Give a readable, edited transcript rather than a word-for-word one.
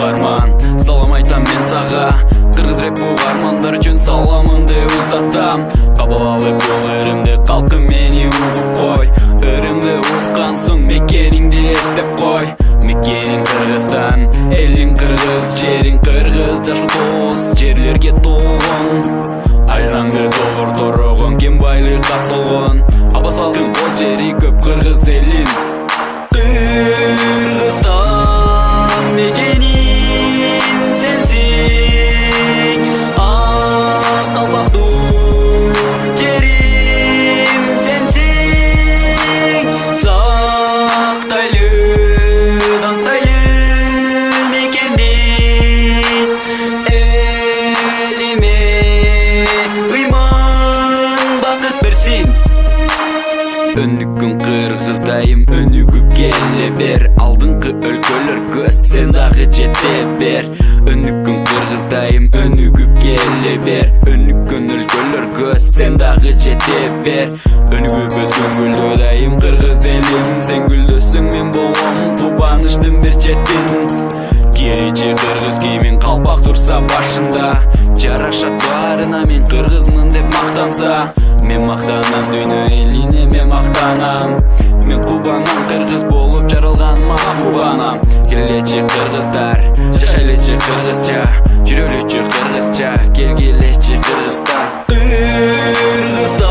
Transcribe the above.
каһарман. Салам айтам мен сага, кыргыз рэп угармандар үчүн саламымды узатам. Кабыл алып бул ыремди, калкым мени угуп кой. Ыремди уккан соң мекениңди эстеп кой. Мекениң Кыргызстан, элиң кыргыз, жериң кыргыз, жашыл боз жерлерге толгон. Айланды долбор торогон, кем байлыкка толгон. Абасалдын боз жери көп кыргыз элин. Кыргызстан мекеним сенсиң, ак калпактуу жерим сенсиң. Сактайлы, даңктайлы мекенди элиме ыйман бакыт берсин. Өнүккөн кыргыздайым, өнүгүп келе бер. Алдыңкы өлкөлөргө сен дагы жете бер. Өнүккөн кыргыздайым, өнүгүп келе бер. Өнүккөн өлкөлөргө сен дагы жете бер. Өнүгүп өскөн гүлдөдайым кыргыз элим. Сен гүлдөсүң, мен болом кубанычтын бир четин. Кийчи кыргыз кийимин калпак турса башында, жарашат баарына мен кыргызмын деп мактанса. Мен мактанам дүйнө элине, мен мактанам. Мен кубанам, кыргыз болуп жаралганыма кубанам. Келечи кыргыздар, жашайлычы кыргызча, жүрөлүчү кыргызча, келгилечи Кыргызстан. Кыргызстан